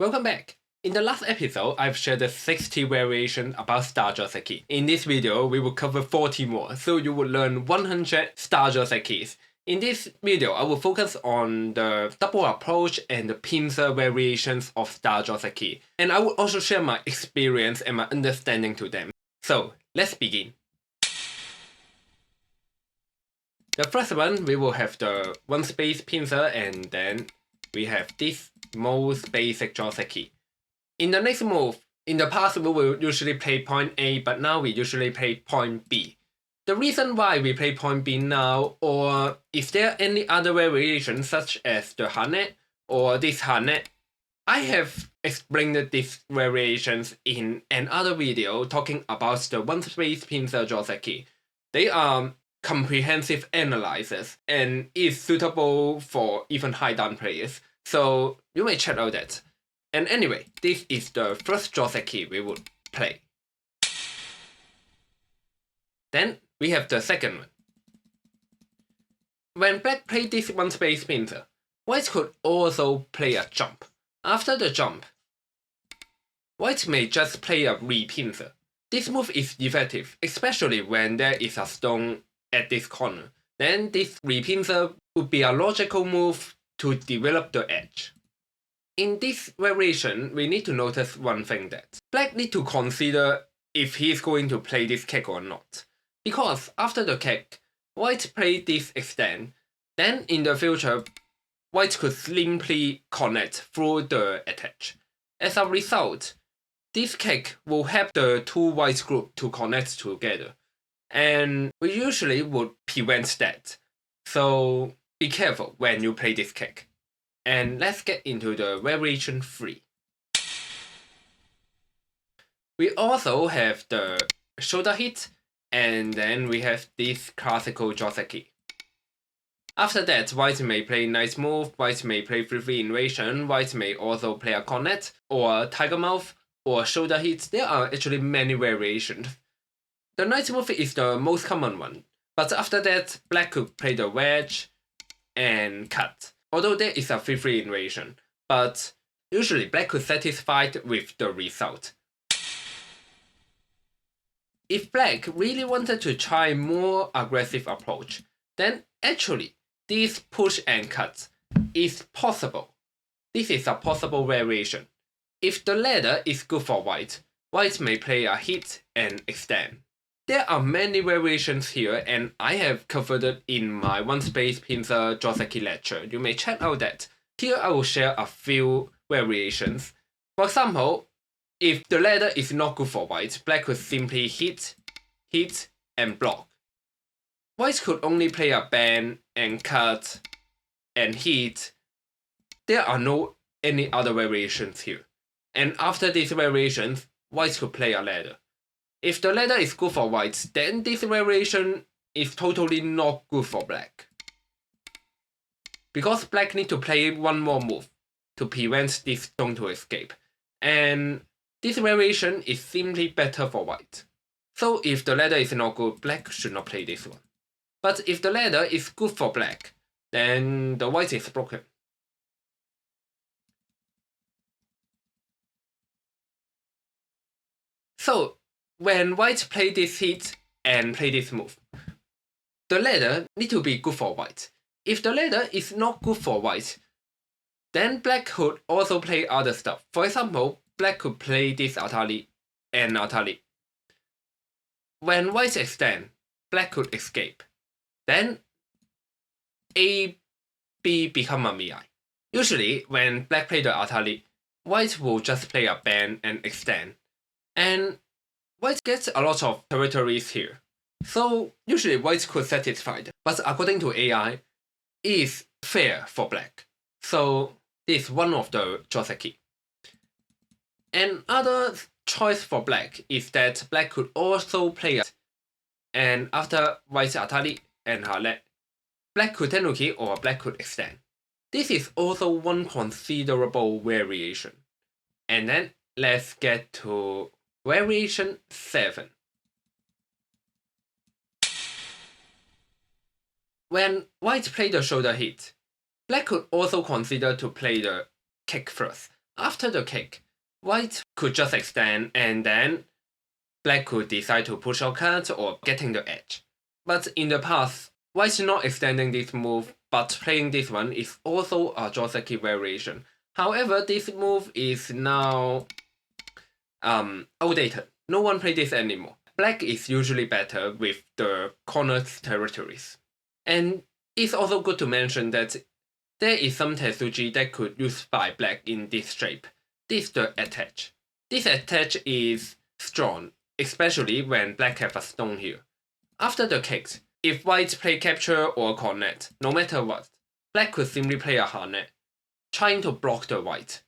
Welcome back. In the last episode, I've shared the 60 variations about star joseki. In this video, we will cover 40 more, so you will learn 100 star josekis. In this video, I will focus on the double approach and the pincer variations of star joseki, and I will also share my experience and my understanding to them. So, let's begin. The first one, we will have the one space pincer, and then we have this most basic joseki. In the next move, in the past we will usually play point A, but now we usually play point B. The reason why we play point B now, or if there are any other variations such as the hane or this hane, I have explained these variations in another video talking about the one space pincer joseki. They are comprehensive analysis and is suitable for even high down players, so you may check out that. And anyway, this is the first joseki we would play. Then we have the second one. When black played this one space pincer, white could also play a jump. After the jump, white may just play a re-pincer. This move is effective, especially when there is a stone at this corner. Then this re-pincer would be a logical move to develop the edge. In this variation, we need to notice one thing, that black need to consider if he is going to play this kick or not. Because after the kick, white play this extend, then in the future, white could simply connect through the attach. As a result, this kick will help the two white group to connect together, and we usually would prevent that. So be careful when you play this kick. And let's get into the variation 3. We also have the shoulder hit, and then we have this classical joseki. After that, white may play nice move, white may play free invasion, white may also play a connect, or tiger mouth, or shoulder hit. There are actually many variations. The nice move is the most common one, but after that, black could play the wedge and cut. Although there is a free invasion, but usually black could satisfied with the result. If black really wanted to try more aggressive approach, then actually this push and cut is possible. This is a possible variation. If the ladder is good for white, white may play a hit and extend. There are many variations here, and I have covered it in my one space pincer joseki lecture. You may check out that. Here I will share a few variations. For example, if the ladder is not good for white, black could simply hit, and block. White could only play a bend and cut and hit. There are no any other variations here. And after these variations, white could play a ladder. If the ladder is good for white, then this variation is totally not good for black. Because black need to play one more move to prevent this stone to escape. And this variation is simply better for white. So if the ladder is not good, black should not play this one. But if the ladder is good for black, then the white is broken. So when white play this hit and play this move, the ladder need to be good for white. If the ladder is not good for white, then black could also play other stuff. For example, black could play this atari and atari. When white extend, black could escape. Then A, B become a mi. Usually, when black play the atari, white will just play a bend and extend. And white gets a lot of territories here. So usually white could satisfy, but according to AI, it is fair for black. So this is one of the joseki. Another choice for black is that black could also play it, and after white atari and hale, black could tenuki or black could extend. This is also one considerable variation. And then let's get to variation 7. When white played the shoulder hit, black could also consider to play the kick first. After the kick, white could just extend and then black could decide to push or cut or getting the edge. But in the past, white not extending this move but playing this one is also a joseki variation. However, this move is now outdated. No one plays this anymore. Black is usually better with the corner territories. And it's also good to mention that there is some tetsuji that could use by black in this shape. This is the attach. This attach is strong, especially when black have a stone here. After the kicks, if white play capture or connect, no matter what, black could simply play a hane, trying to block the white.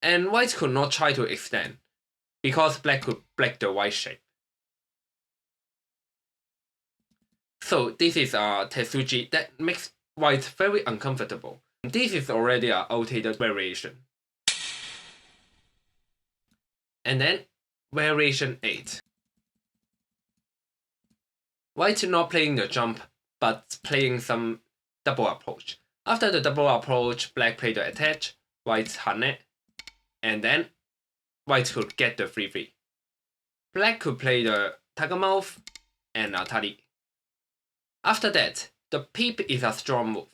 And white could not try to extend, because black could break the white shape. So this is a tetsuji that makes white very uncomfortable. This is already an outdated variation. And then variation 8. White not playing the jump, but playing some double approach. After the double approach, black play the attach, white hane, and then white could get the 3-3. Black could play the tiger mouth and atari. After that, the peep is a strong move,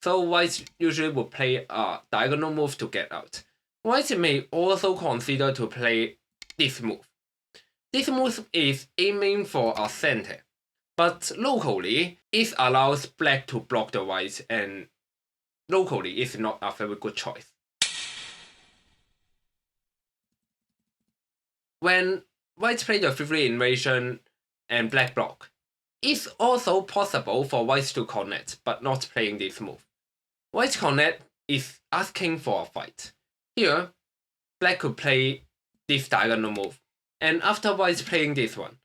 so white usually would play a diagonal move to get out. White may also consider to play this move. This move is aiming for a center, but locally, it allows black to block the white, and locally, it's not a very good choice. When white play the 3-3 invasion and black block, it's also possible for white to connect, but not playing this move. White connect is asking for a fight. Here, black could play this diagonal move, and after white playing this one,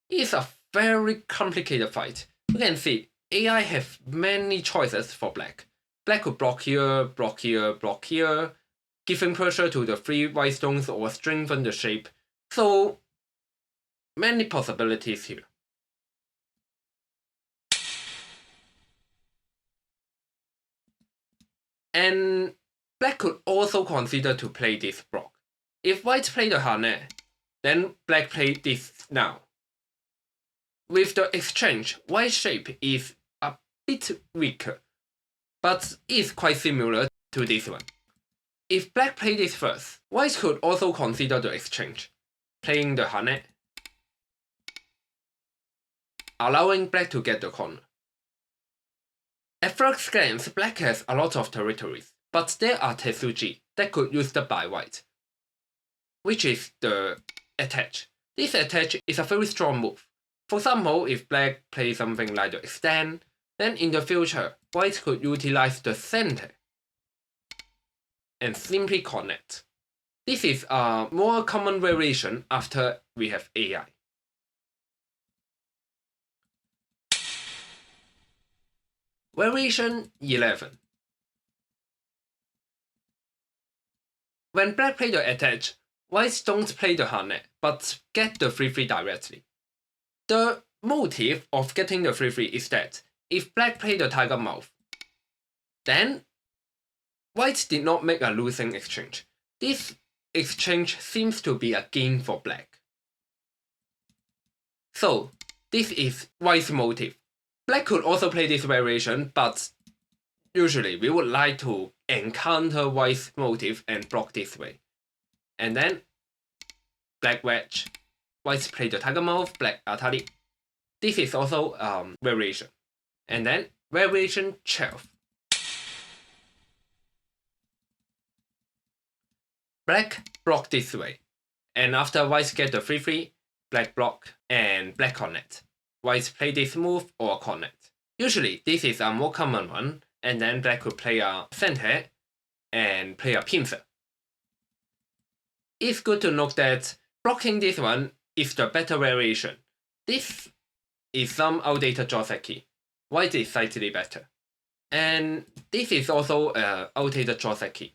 it's a very complicated fight. You can see AI have many choices for black. Black could block here, block here, block here, giving pressure to the 3 white stones or strengthen the shape. So many possibilities here. And black could also consider to play this block. If white play the hane, then black play this now. With the exchange, white shape is a bit weaker, but is quite similar to this one. If black play this first, white could also consider the exchange, playing the hane, allowing black to get the corner. At first glance, black has a lot of territories, but there are tetsuji that could use the by white, which is the attach. This attach is a very strong move. For example, if black plays something like the extend, then in the future, white could utilize the center and simply connect. This is a more common variation after we have AI. Variation 11. When black play the attach, white don't play the hane, but get the 3-3 directly. The motive of getting the 3-3 is that if black play the tiger mouth, then white did not make a losing exchange. This exchange seems to be a gain for black. So this is white's motive. Black could also play this variation, but usually we would like to encounter white's motive and block this way. And then black wedge, white play the tiger mouth, black atari. This is also variation. And then variation 12. Black block this way, and after white get the 3-3, black block and black connect. White play this move or connect. Usually this is a more common one, and then black could play a center and play a pincer. It's good to note that blocking this one is the better variation. This is some outdated joseki. White is slightly better. And this is also outdated joseki.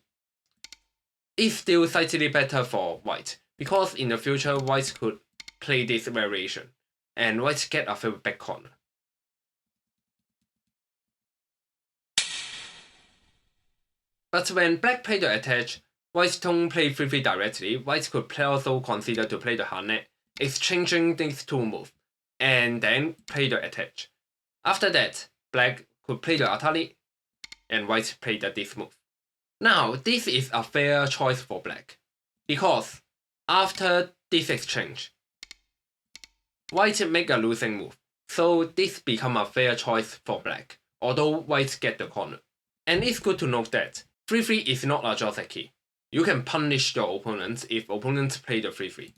It's still slightly better for white, because in the future white could play this variation, and white get a very back corner. But when black play the attach, white don't play 3-3 directly, white could also consider to play the hane, exchanging these two moves, and then play the attach. After that, black could play the atari, and white play this move. Now, this is a fair choice for black, because after this exchange, white make a losing move, so this become a fair choice for black, although white get the corner. And it's good to note that 3-3 is not a joseki. You can punish your opponents if opponents play the 3-3.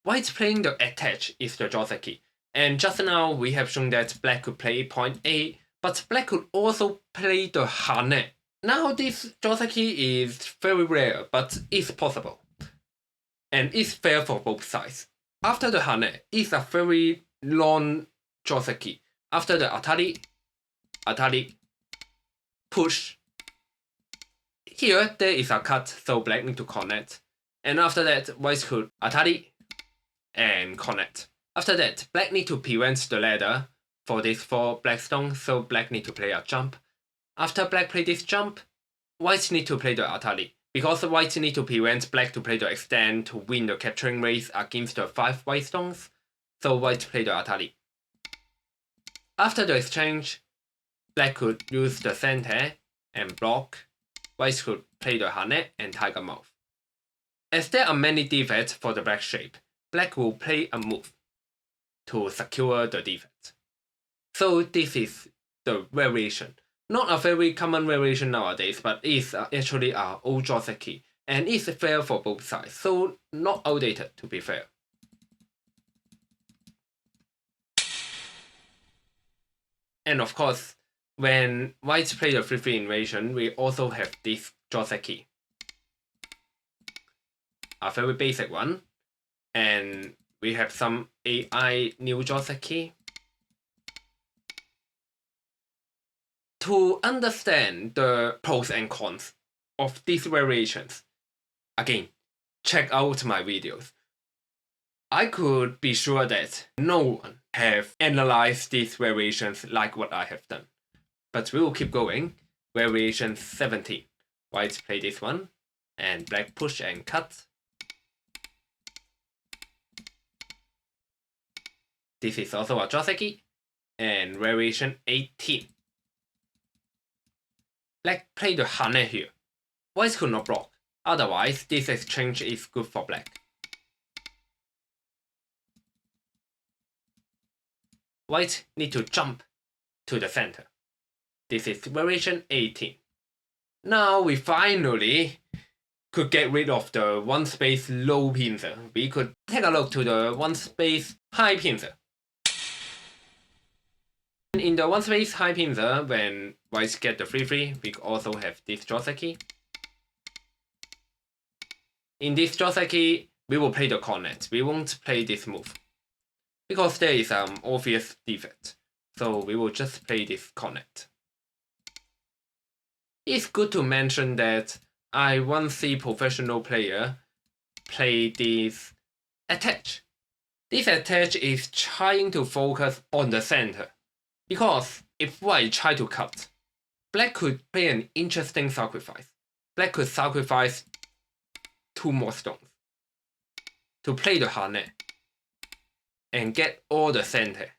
White playing the attach is the joseki, and just now we have shown that black could play point A, but black could also play the hane. Now this joseki is very rare, but it's possible, and it's fair for both sides. After the hane, it's a very long joseki. After the atari, push. Here there is a cut, so black need to connect. And after that, white could atari and connect. After that, black need to prevent the ladder for this 4 black stones, so black need to play a jump. After black play this jump, white need to play the atari, because white need to prevent black to play the extend to win the capturing race against the 5 white stones, so white play the atari. After the exchange, black could use the center and block. White could play the hane and tiger mouth. As there are many defects for the black shape, black will play a move to secure the defect. So this is the variation. Not a very common variation nowadays, but it's actually an old joseki, and it's fair for both sides, so not outdated to be fair. And of course, when white play the 3-3 invasion, we also have this joseki. A very basic one. And we have some AI new joseki. To understand the pros and cons of these variations, again, check out my videos. I could be sure that no one have analyzed these variations like what I have done. But we will keep going. Variation 17. White play this one, and black push and cut. This is also a joseki. And variation 18. Black play the hane here. White could not block. Otherwise, this exchange is good for black. White need to jump to the center. This is variation 18. Now we finally could get rid of the 1 space low pincer. We could take a look to the 1 space high pincer. In the 1 space high pincer, when white get the 3-3, we also have this joseki. In this joseki, we will play the connect. We won't play this move, because there is an obvious defect. So we will just play this connect. It's good to mention that I once see professional player play this attach. This attach is trying to focus on the center, because if white try to cut, black could play an interesting sacrifice. Black could sacrifice 2 more stones to play the hane and get all the center.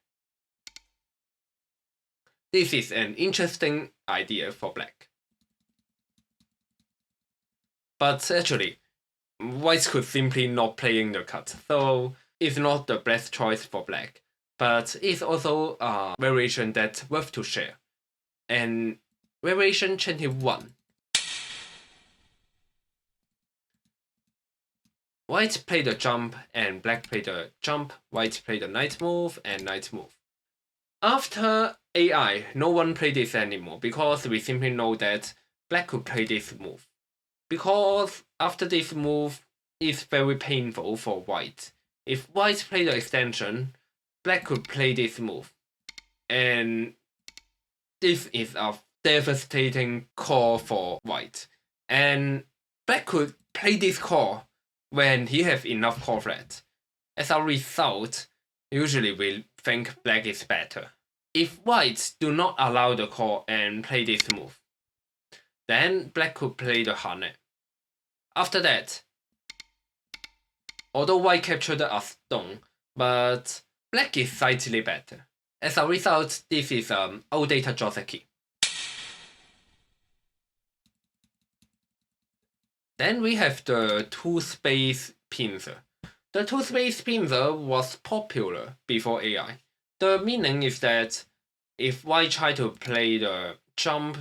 This is an interesting idea for black. But actually, white could simply not playing the cut, so it's not the best choice for black. But it's also a variation that's worth to share. And variation 21. White play the jump and black play the jump. White play the knight move and knight move. After AI, no one play this anymore, because we simply know that black could play this move. Because after this move, it's very painful for white. If white play the extension, black could play this move. And this is a devastating call for white. And black could play this call when he has enough call threat. As a result, usually we think black is better. If white do not allow the call and play this move, then black could play the hane. After that, although white captured a stone, but black is slightly better. As a result, this is outdated joseki. Then we have the two-space pincer. The two-space pincer was popular before AI. The meaning is that if white try to play the jump,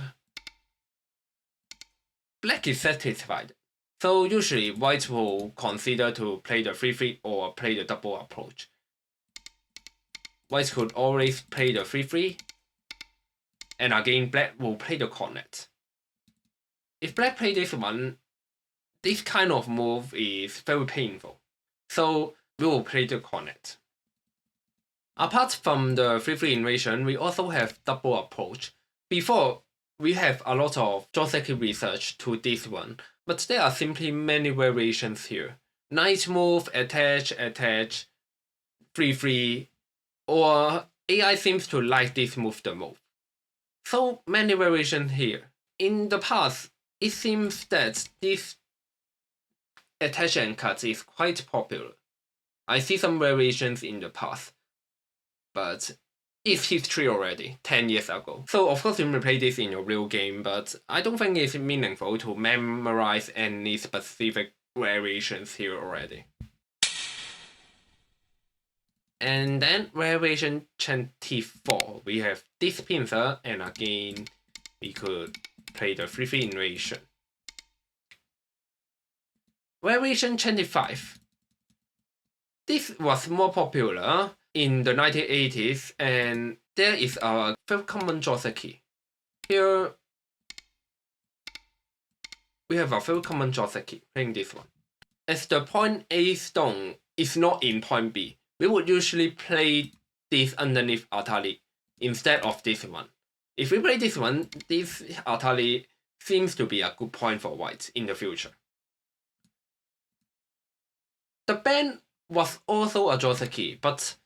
black is satisfied. So usually white will consider to play the 3-3 or play the double approach. White could always play the 3-3, and again black will play the cornet. If black play this one, this kind of move is very painful, so we will play the cornet. Apart from the 3-3 invasion, we also have double approach. Before, we have a lot of joseki research to this one, but there are simply many variations here. Knight move, attach, 3-3, or AI seems to like this move the most. So many variations here. In the past, it seems that this attach and cut is quite popular. I see some variations in the past, but it's history already, 10 years ago. So of course you may play this in your real game, but I don't think it's meaningful to memorize any specific variations here already. And then variation 24, we have this pincer, and again we could play the 3-3 invasion. Variation 25. This was more popular in the 1980s, and there is a very common joseki. Here we have a very common joseki playing this one. As the point A stone is not in point B, we would usually play this underneath Atali instead of this one. If we play this one, this Atali seems to be a good point for white in the future. The band was also a joseki, but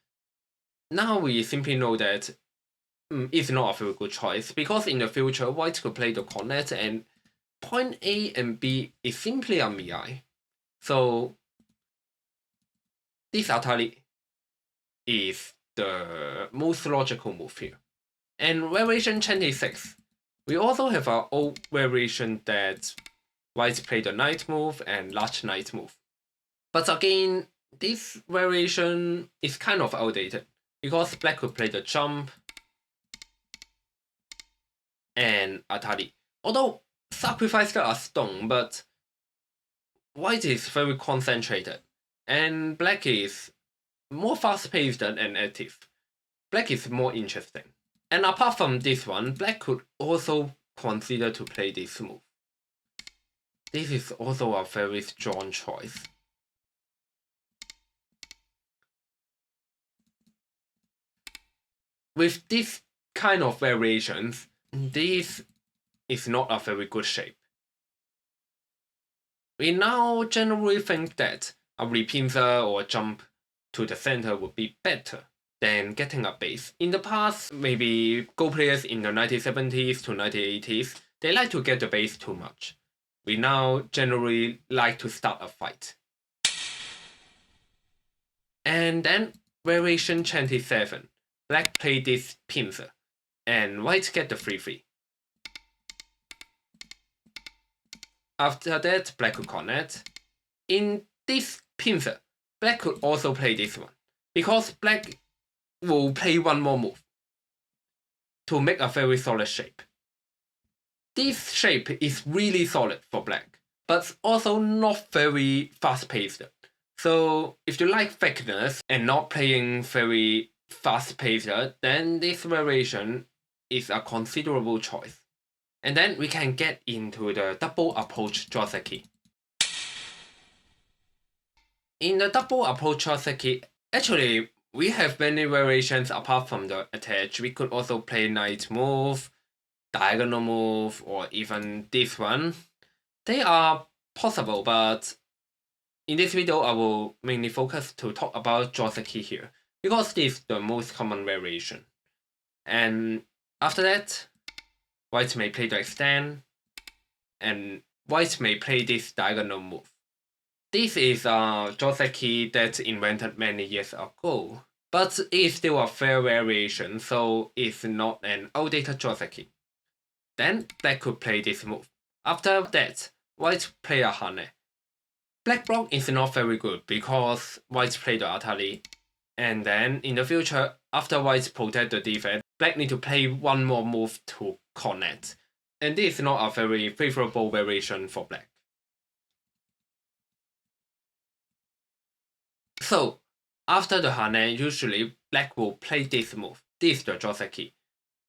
now we simply know that it's not a very good choice, because in the future white could play the cornet and point A and B is simply a miai. So this Atali is the most logical move here. And variation 26, we also have our old variation that white play the knight move and large knight move. But again, this variation is kind of outdated, because black could play the jump and Atali. Although sacrificed a stone, but white is very concentrated, and black is more fast-paced and active. Black is more interesting. And apart from this one, black could also consider to play this move. This is also a very strong choice. With this kind of variations, this is not a very good shape. We now generally think that a repincer or jump to the center would be better than getting a base. In the past, maybe Go players in the 1970s to 1980s, they like to get the base too much. We now generally like to start a fight. And then variation 27. Black play this pincer, and white get the 3-3. After that, black could cornet. In this pincer, black could also play this one, because black will play one more move to make a very solid shape. This shape is really solid for black, but also not very fast-paced. So if you like thickness and not playing very fast-paced, then this variation is a considerable choice. And then we can get into the double approach joseki. In the double approach joseki, actually we have many variations apart from the attach. We could also play knight move, diagonal move, or even this one. They are possible, but in this video I will mainly focus to talk about joseki here, because this is the most common variation. And after that, white may play the extend, and white may play this diagonal move. This is a joseki that invented many years ago, but it's still a fair variation, so it's not an outdated joseki. Then black could play this move. After that, white play a hane. Black block is not very good because white play the atari, and then in the future, after white protect the defense, black need to play one more move to connect, and this is not a very favorable variation for black. So, after the hane, usually black will play this move. This is the joseki.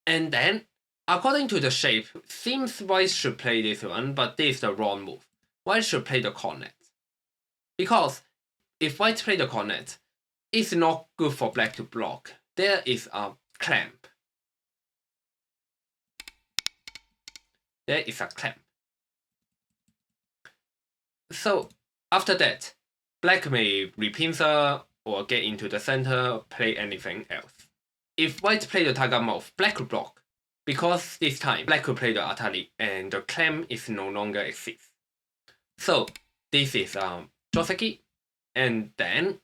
And then, according to the shape, seems white should play this one, but this is the wrong move. White should play the connect. Because if white play the connect, it's not good for black to block. There is a clamp. There is a clamp. So, after that, black may repincer or get into the center, play anything else. If white play the tiger mouth, black could block. Because this time, black could play the atari and the clamp is no longer exists. So, this is joseki. And then,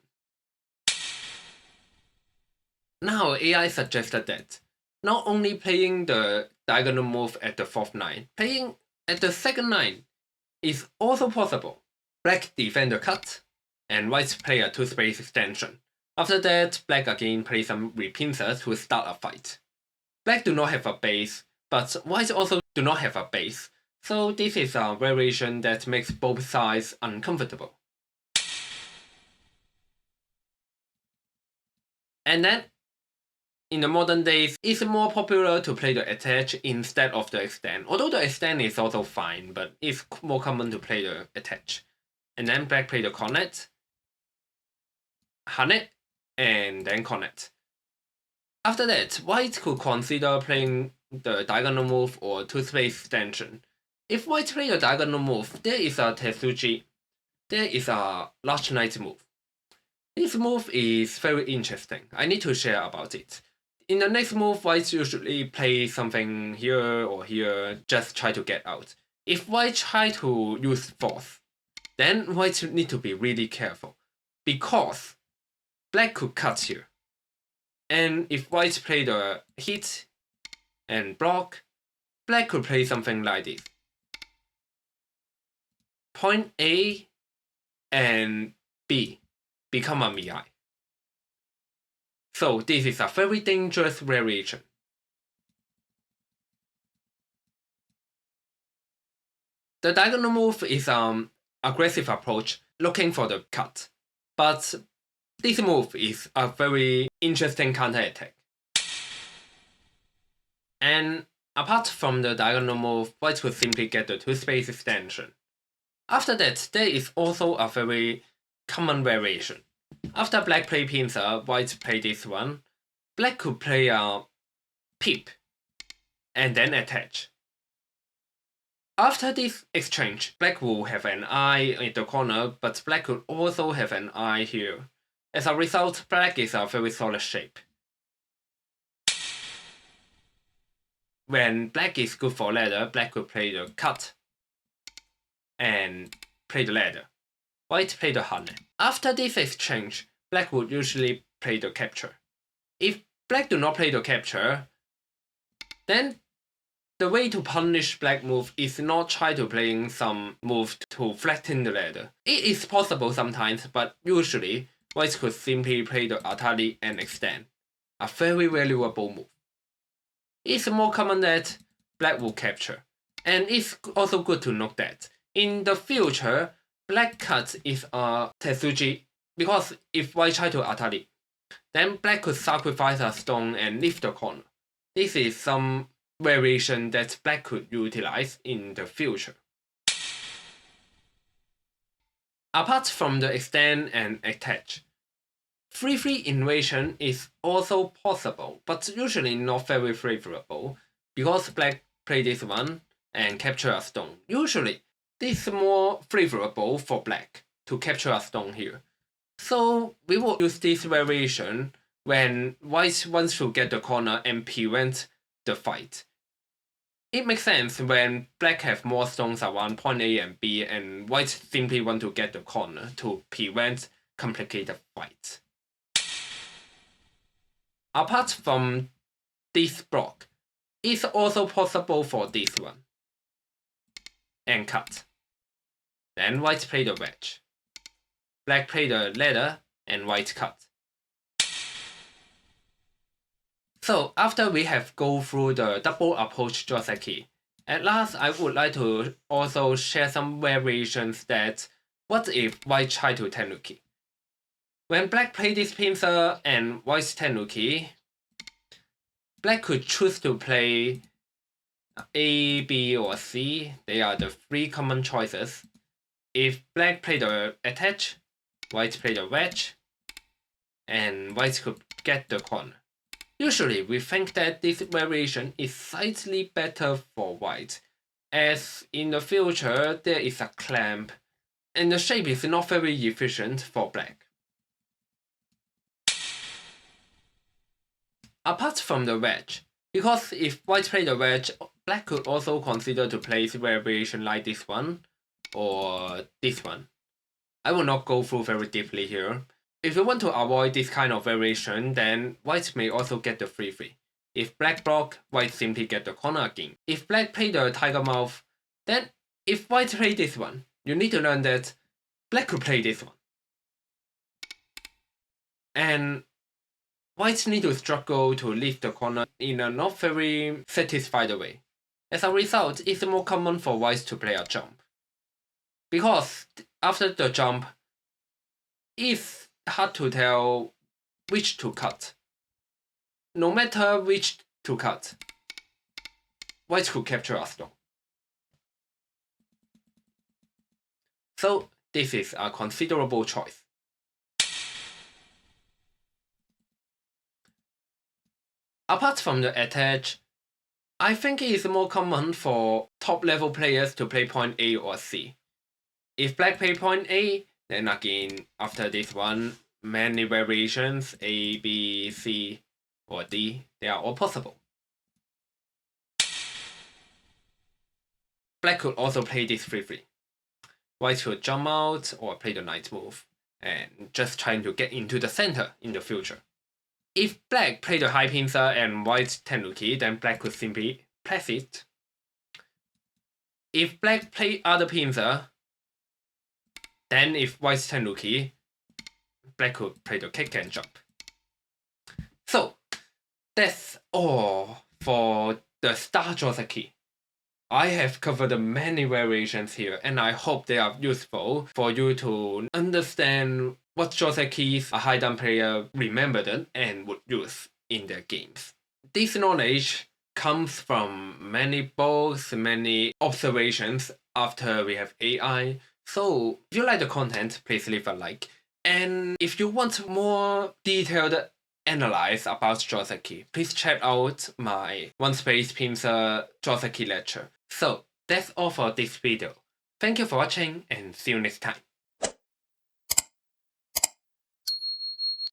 now AI suggested that not only playing the diagonal move at the 4th line, playing at the 2nd line is also possible. Black defend the cut, and white play a 2-space extension. After that, black again play some repincer to start a fight. Black do not have a base, but white also do not have a base, so this is a variation that makes both sides uncomfortable. And then, in the modern days, it's more popular to play the attach instead of the extend. Although the extend is also fine, but it's more common to play the attach. And then black play the connect, hane, and then connect. After that, white could consider playing the diagonal move or 2-space extension. If white play the diagonal move, there is a tetsuji. There is a large knight move. This move is very interesting. I need to share about it. In the next move, white usually play something here or here, just try to get out. If white try to use force, then white need to be really careful, because black could cut here. And if white play the hit and block, black could play something like this. Point A and B become a miai. So this is a very dangerous variation. The diagonal move is an aggressive approach looking for the cut, but this move is a very interesting counterattack. And apart from the diagonal move, white could simply get the 2-space extension. After that, there is also a very common variation. After black play pincer, white play this one. Black could play a peep and then attach. After this exchange, black will have an eye in the corner, but black could also have an eye here. As a result, black is a very solid shape. When black is good for ladder, black could play the cut and play the ladder. White play the hane. After this exchange, black would usually play the capture. If black do not play the capture, then the way to punish black move is not try to playing some move to flatten the ladder. It is possible sometimes, but usually white could simply play the atari and extend. A very valuable move. It's more common that black will capture, and it's also good to note that in the future, black cut is a tetsuji, because if white try to atari, then black could sacrifice a stone and leave the corner. This is some variation that black could utilize in the future. Apart from the extend and attach, 3-3 invasion is also possible, but usually not very favorable, because black play this one and capture a stone. Usually, this is more favorable for black to capture a stone here. So we will use this variation when white wants to get the corner and prevent the fight. It makes sense when black have more stones around point A and B and white simply want to get the corner to prevent complicated fights. Apart from this block, it's also possible for this one. And cut. Then white play the wedge. Black play the ladder and white cut. So after we have go through the double approach joseki, at last I would like to also share some variations that what if white try to tenuki. When black play this pincer and white tenuki, black could choose to play A, B, or C. They are the three common choices. If black play the attach, white play the wedge, and white could get the corner. Usually, we think that this variation is slightly better for white, as in the future there is a clamp, and the shape is not very efficient for black. Apart from the wedge, because if white play the wedge, black could also consider to place variation like this one, or this one. I will not go through very deeply here. If you want to avoid this kind of variation, then white may also get the 3-3. If black block, white simply get the corner again. If black play the tiger mouth, then if white play this one, you need to learn that black could play this one. And white need to struggle to leave the corner in a not very satisfied way. As a result, it's more common for white to play a jump. Because after the jump, it's hard to tell which to cut. No matter which to cut, white could capture a stone. So this is a considerable choice. Apart from the attach, I think it is more common for top level players to play point A or C. If black play point A, then again, after this one, many variations, A, B, C, or D, they are all possible. Black could also play this 3-3. White could jump out or play the knight move, and just trying to get into the center in the future. If black play the high pincer and white tenuki, then black could simply press it. If black play other pincer, then if white tenuki, black could play the kick and jump. So that's all for the star joseki. I have covered many variations here, and I hope they are useful for you to understand what josekis a high-down player remembered and would use in their games. This knowledge comes from many books, many observations after we have AI. So if you like the content, please leave a like. And if you want more detailed analyze about joseki, please check out my one space pincer joseki lecture. So that's all for this video. Thank you for watching and see you next time.